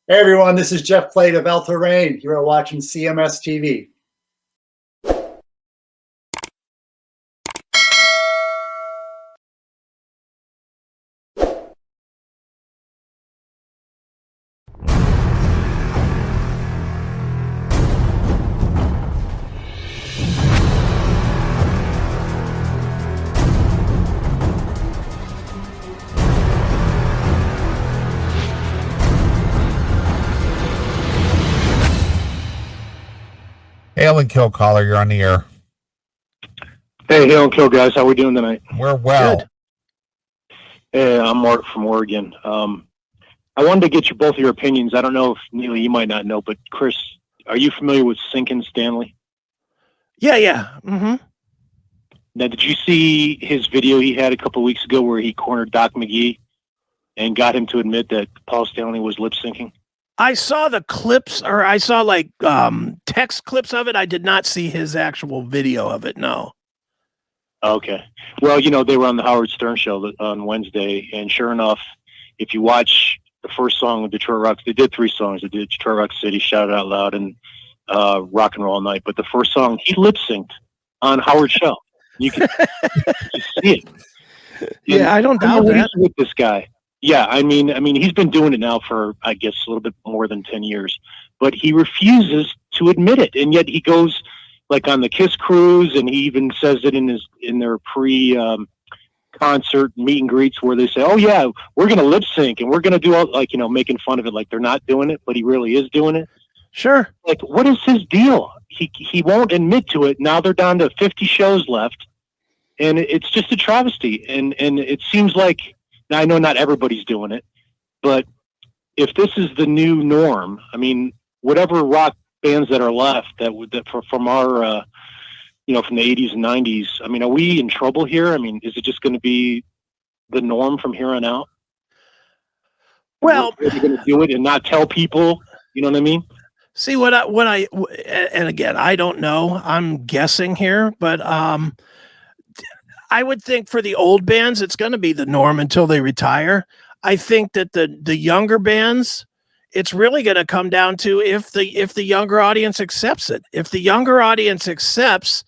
Hey everyone, this is Jeff Plate of El Terrain. You are watching CMS TV. Hail and Kill caller, you're on the air. Hey, Hail and Kill guys, how we doing tonight? We're well. Good. Hey, I'm Mark from Oregon. I wanted to get you both of your opinions. I don't know if Neely, you might not know, but Chris, are you familiar with Sinkin' Stanley? Yeah. Mm-hmm. Now, did you see his video he had a couple of weeks ago where he cornered Doc McGee and got him to admit that Paul Stanley was lip syncing? I saw the clips, or I saw like text clips of it. I did not see his actual video of it. No. Okay. Well, they were on the Howard Stern show on Wednesday, and sure enough, if you watch the first song of Detroit Rock, they did 3 songs. They did Detroit Rock City, Shout It Out Loud, and Rock and Roll All Night. But the first song, he lip synced on Howard's show. You can just see it. Yeah, I don't doubt that. With this guy. Yeah, I mean, he's been doing it now for, I guess, a little bit more than 10 years, but he refuses to admit it, and yet he goes like on the Kiss cruise, and he even says it in their concert meet and greets where they say, "Oh yeah, we're gonna lip sync and we're gonna do all making fun of it like they're not doing it, but he really is doing it." Sure. Like, what is his deal? He won't admit to it. Now they're down to 50 shows left, and it's just a travesty. And it seems like. Now, I know not everybody's doing it, but if this is the new norm, I mean, whatever rock bands that are left from our, from the 80s and 90s, I mean, are we in trouble here? I mean, is it just going to be the norm from here on out? Well, we're going to do it and not tell people, you know what I mean? See and again, I don't know, I'm guessing here, but, I would think for the old bands, it's going to be the norm until they retire. I think that the younger bands, it's really going to come down to if the younger audience accepts it. If the younger audience accepts,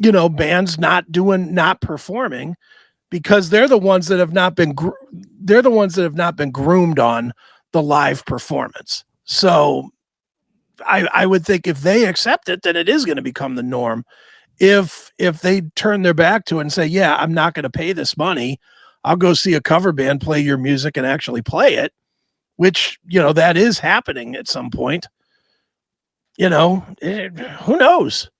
bands not performing, because they're the ones that have not been groomed on the live performance. So I would think if they accept it, then it is going to become the norm. If they turn their back to it and say, yeah, I'm not going to pay this money, I'll go see a cover band play your music and actually play it, which, that is happening at some point. Who knows?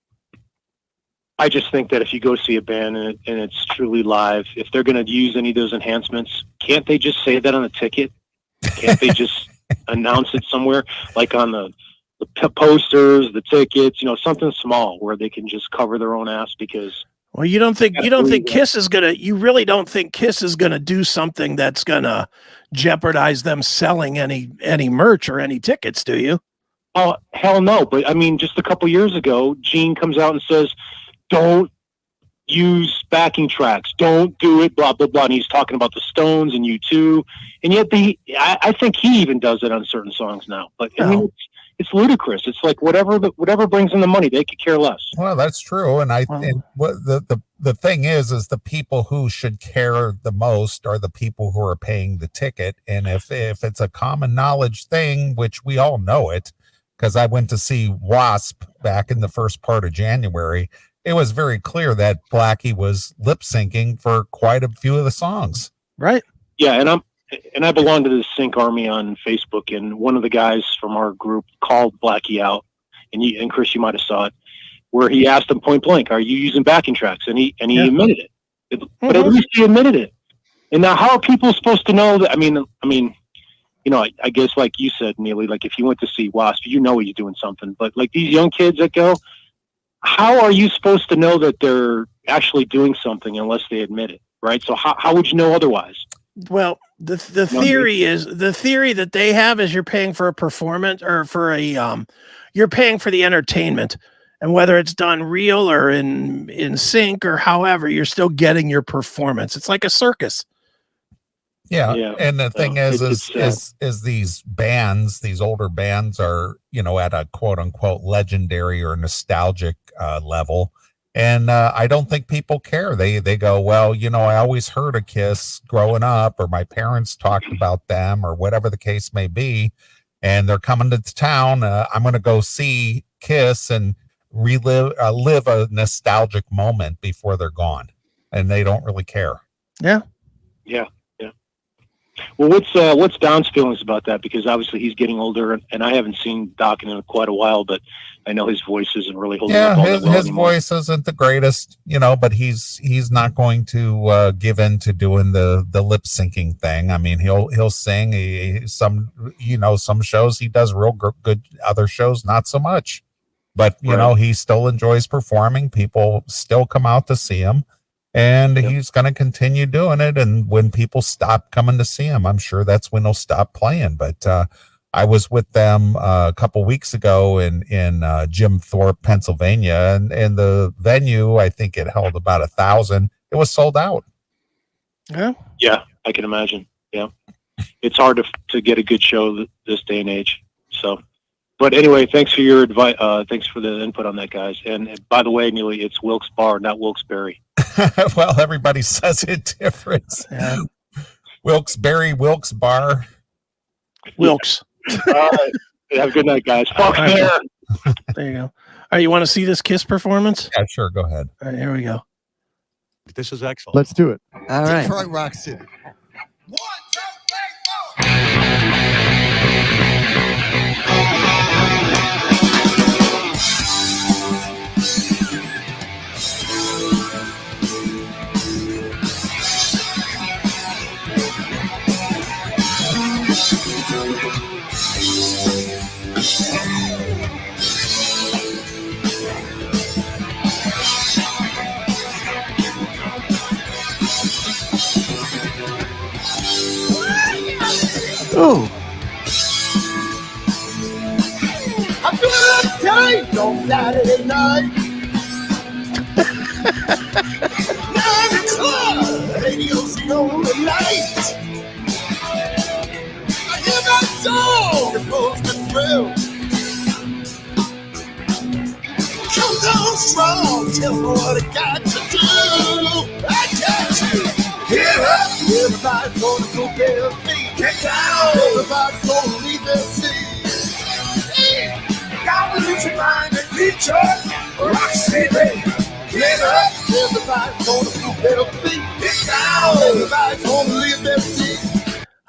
I just think that if you go see a band and it's truly live, if they're going to use any of those enhancements, can't they just say that on a ticket? Can't they just announce it somewhere, like on the posters, the tickets, something small where they can just cover their own ass? Because you don't think Kiss is gonna, you really don't think Kiss is gonna do something that's gonna jeopardize them selling any merch or any tickets, do you? Oh, hell no. But I mean, just a couple years ago, Gene comes out and says, don't use backing tracks, don't do it, blah blah blah, and he's talking about the Stones and U2, and yet I think he even does it on certain songs now. But I mean, it's ludicrous. It's like whatever brings in the money, they could care less. Well, that's true. And what the thing is the people who should care the most are the people who are paying the ticket. And if it's a common knowledge thing, which we all know it, because I went to see Wasp back in the first part of January, it was very clear that Blackie was lip syncing for quite a few of the songs. Right. Yeah. And I belong to the Sync Army on Facebook, and one of the guys from our group called Blackie out, and Chris, you might have saw it, where he asked him point blank, "Are you using backing tracks?" And he admitted it. But at least he admitted it. And now, how are people supposed to know that? I mean, I guess like you said, Neely, like if you went to see Wasp, he's doing something. But like these young kids that go, how are you supposed to know that they're actually doing something unless they admit it, right? So how would you know otherwise? Well, the theory that they have is you're paying for a performance, or for you're paying for the entertainment, and whether it's done real or in sync or however, you're still getting your performance. It's like a circus. Yeah. Yeah. And the thing No, is it's these bands, these older bands are, at a quote unquote legendary or nostalgic level. And I don't think people care. They go, well, I always heard of Kiss growing up, or my parents talked about them, or whatever the case may be. And they're coming to town. I'm going to go see Kiss and live a nostalgic moment before they're gone. And they don't really care. Yeah. Yeah. Well, what's Don's feelings about that? Because obviously he's getting older, and I haven't seen Doc in quite a while, but I know his voice isn't really holding up all that well his anymore. voice isn't the greatest, but he's not going to give in to doing the lip syncing thing. I mean, he'll sing. Some shows he does real good, other shows not so much. But he still enjoys performing. People still come out to see him. And he's going to continue doing it. And when people stop coming to see him, I'm sure that's when he'll stop playing. But I was with them a couple weeks ago in Jim Thorpe, Pennsylvania, and the venue, I think it held about 1,000. It was sold out. Yeah, I can imagine. Yeah, it's hard to get a good show this day and age. So, but anyway, thanks for your advice. Thanks for the input on that, guys. And by the way, Neely, it's Wilkes Bar, not Wilkes-Barre. Well, everybody says it different. Yeah. Wilkes-Barre, Wilkes Bar. Wilkes. All right. Have a good night, guys. Fuck there. There you go. All right, you want to see this Kiss performance? Yeah, sure. Go ahead. All right, here we go. This is excellent. Let's do it. All right. Detroit Rock City. 1, 2, 3, 4. Ooh. I'm doing it tight on Saturday night. 9 o'clock, radio's the only light. I hear my song, it pulls me through. Comes on strong, tell me what I got to do. I got to get up, everybody's gonna go their feet. Get down, everybody's gonna leave their seat. Hey, gotta lose your mind and reach up, Rock City. Get up, everybody's gonna move their feet. Get down, everybody's gonna leave their seat.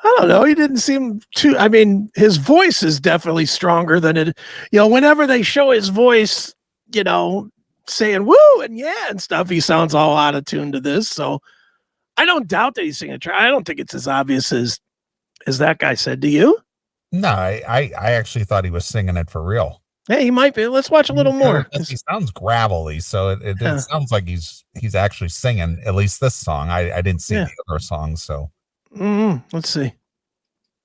I don't know. He didn't seem too. I mean, his voice is definitely stronger than it. Whenever they show his voice, saying woo and yeah and stuff, he sounds all out of tune to this. So I don't doubt that he's singing. I don't think it's as obvious as that guy said. Do you? No, I actually thought he was singing it for real. Yeah, he might be. Let's watch a little more. He sounds gravelly, so it sounds like he's actually singing at least this song. I didn't see the other songs, so. Let's see.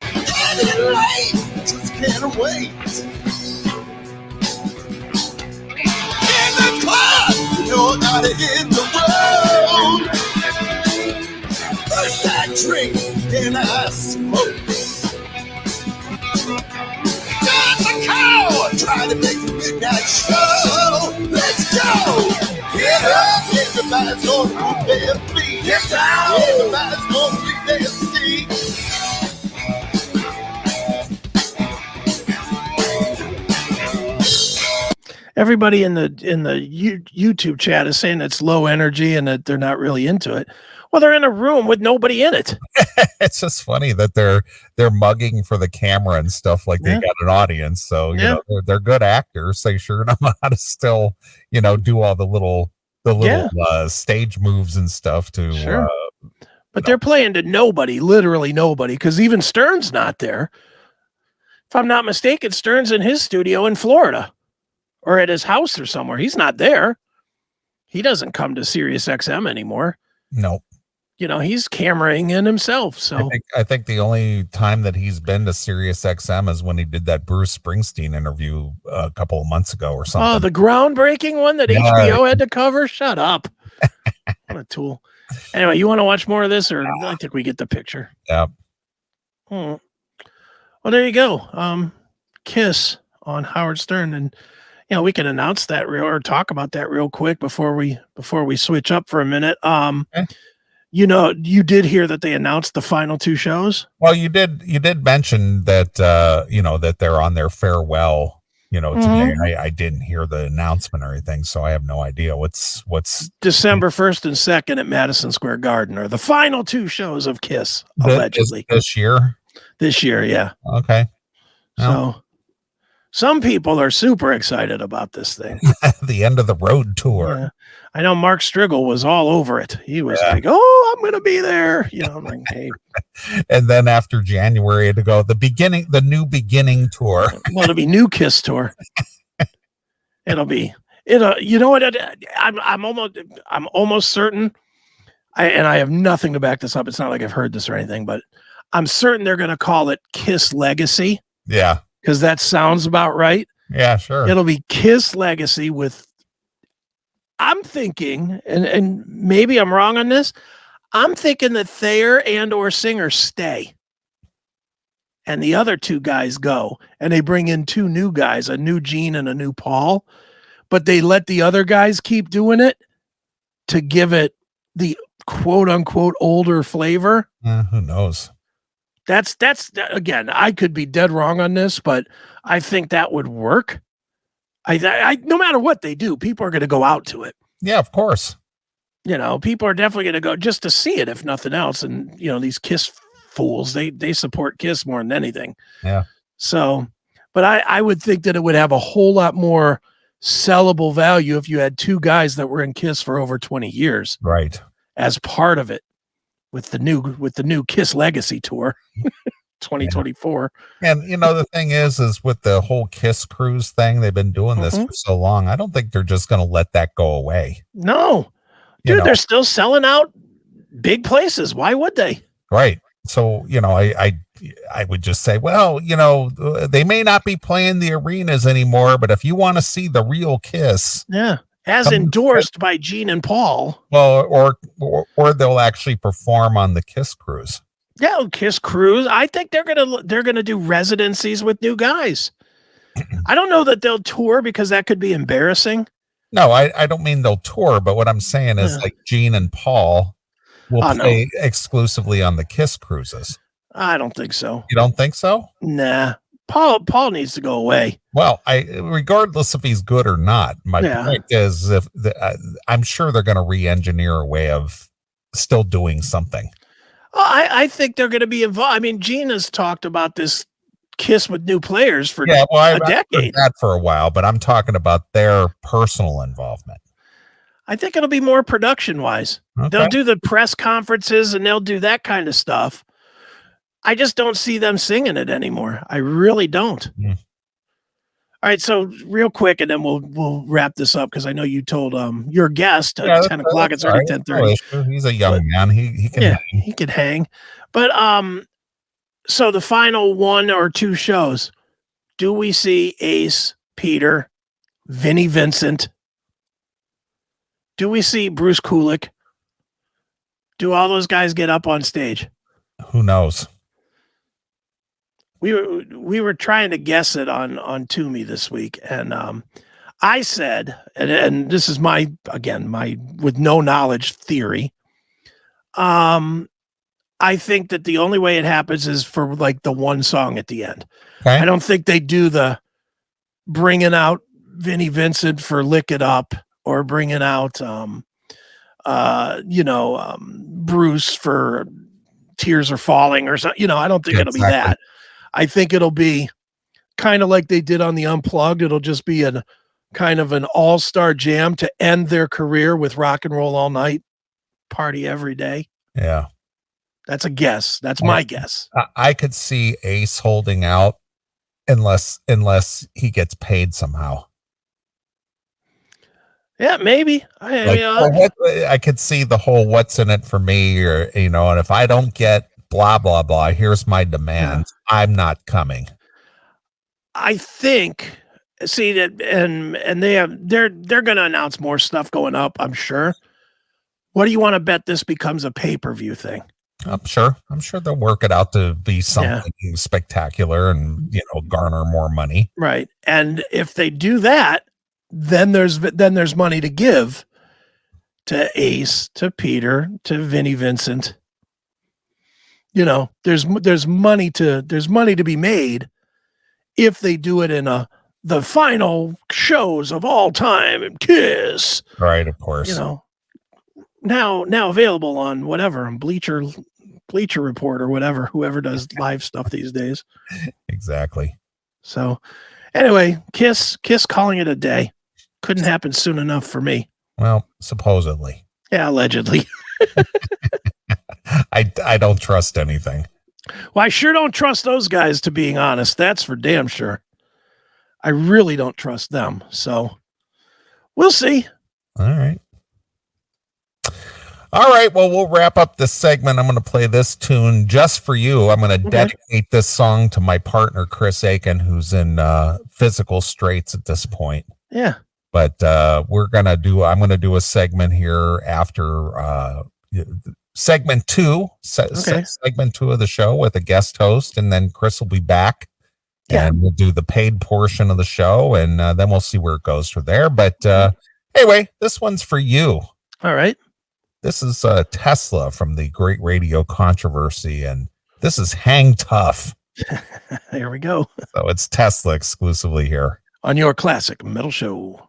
Getting late, just can't wait. In the club, you're not in the road. First I drink, then I smoke. Got the car, trying to make the midnight show. Let's go. Get up, everybody's gonna move their feet. Get down, everybody's gonna leave their seat. Everybody in the YouTube chat is saying it's low energy and that they're not really into it. Well, they're in a room with nobody in it. It's just funny that they're mugging for the camera and stuff like they got an audience. So they're good actors. They sure know how to still do all the little stage moves and stuff to. Sure. But they're playing to nobody, literally nobody, because even Stern's not there. If I'm not mistaken, Stern's in his studio in Florida or at his house or somewhere. He's not there. He doesn't come to Sirius XM anymore. Nope. He's cameraing in himself. So I think the only time that he's been to Sirius XM is when he did that Bruce Springsteen interview a couple of months ago or something. Oh, the groundbreaking one that HBO had to cover? Shut up. What a tool. Anyway, you want to watch more of this, or I think we get the picture. Yeah. Well, there you go. Kiss on Howard Stern, and we can announce that or talk about that real quick before we switch up for a minute. Okay. You did hear that they announced the final 2 shows. Well, you did mention that that they're on their farewell. Today. I didn't hear the announcement or anything, so I have no idea what's December 1st and 2nd at Madison Square Garden are the final 2 shows of Kiss, allegedly. This year. This year, yeah. Okay. So some people are super excited about this thing. The end of the road tour. Yeah. I know Mark Striegel was all over it. He was like, "Oh, I'm going to be there." I'm like, "Hey." And then after January to go the new beginning tour. Well, it'll be New Kiss tour. You know what? I'm almost certain. I have nothing to back this up. It's not like I've heard this or anything, but I'm certain they're going to call it Kiss Legacy. Yeah. Because that sounds about right. Yeah, sure. It'll be Kiss Legacy with, I'm thinking, and maybe I'm wrong on this, I'm thinking that Thayer and or Singer stay. And the other 2 guys go. And they bring in 2 new guys, a new Gene and a new Paul. But they let the other guys keep doing it to give it the quote-unquote older flavor. Who knows? That's again, I could be dead wrong on this, but I think that would work. I no matter what they do, people are going to go out to it. Yeah, of course. People are definitely going to go just to see it, if nothing else. And these Kiss fools, they support Kiss more than anything. Yeah. So, but I would think that it would have a whole lot more sellable value if you had 2 guys that were in Kiss for over 20 years, right, as part of it. With the new Kiss Legacy tour, 2024. Yeah. And the thing is with the whole Kiss cruise thing, they've been doing this for so long. I don't think they're just going to let that go away. No, dude, they're still selling out big places. Why would they? Right. So I would just say, well, they may not be playing the arenas anymore, but if you want to see the real Kiss, yeah. As endorsed by Gene and Paul. Well, or they'll actually perform on the Kiss cruise. Yeah, Kiss cruise. I think they're gonna do residencies with new guys. I don't know that they'll tour because that could be embarrassing. No, I don't mean they'll tour, but what I'm saying is like Gene and Paul will play exclusively on the Kiss cruises. I don't think so. You don't think so? Nah. Paul needs to go away. Well, regardless if he's good or not, my point is I'm sure they're going to re-engineer a way of still doing something. I think they're going to be involved. I mean, Gene has talked about this Kiss with new players for a decade. I've heard that for a while, but I'm talking about their personal involvement. I think it'll be more production-wise. Okay. They'll do the press conferences and they'll do that kind of stuff. I just don't see them singing it anymore. I really don't. All right, so real quick, and then we'll wrap this up because I know you told your guest at 10 o'clock. It's already 10:30. He's a young man. He can hang. He can hang. But so the final 1 or 2 shows, do we see Ace, Peter, Vinnie Vincent? Do we see Bruce Kulick? Do all those guys get up on stage? Who knows? We were trying to guess it on Toomey this week, and I said, and this is my with no knowledge theory. I think that the only way it happens is for like the one song at the end. Okay. I don't think they do the bringing out Vinnie Vincent for "Lick It Up" or bringing out Bruce for "Tears Are Falling" or something. I don't think it'll be that. I think it'll be kind of like they did on the Unplugged. It'll just be a kind of an all-star jam to end their career with Rock and Roll All Night, Party Every Day. Yeah. That's a guess. That's my guess. I could see Ace holding out unless he gets paid somehow. Yeah, maybe. I could see the whole "what's in it for me," or and if I don't get blah blah blah, here's my demand. Yeah. I'm not coming. I think. See that, and they're going to announce more stuff going up, I'm sure. What do you want to bet this becomes a pay-per-view thing? I'm sure they'll work it out to be something spectacular and garner more money. Right. And if they do that, then there's money to give to Ace, to Peter, to Vinnie Vincent. There's money to be made if they do it in the final shows of all time and Kiss. Right, of course. Now available on whatever, on Bleacher Report or whatever, whoever does live stuff these days. Exactly. So anyway, Kiss calling it a day. Couldn't happen soon enough for me. Well, supposedly. Yeah, allegedly. I don't trust anything. Well, I sure don't trust those guys, to being honest. That's for damn sure. I really don't trust them. So we'll see. All right. Well, we'll wrap up this segment. I'm going to play this tune just for you. I'm going to dedicate this song to my partner, Chris Aiken, who's in physical straits at this point. Yeah. But I'm going to do a segment here after segment 2, segment 2 of the show with a guest host. And then Chris will be back and we'll do the paid portion of the show. And then we'll see where it goes from there. But anyway, this one's for you. All right. This is Tesla from the Great Radio Controversy, and this is Hang Tough. There we go. So it's Tesla exclusively here on your classic metal show.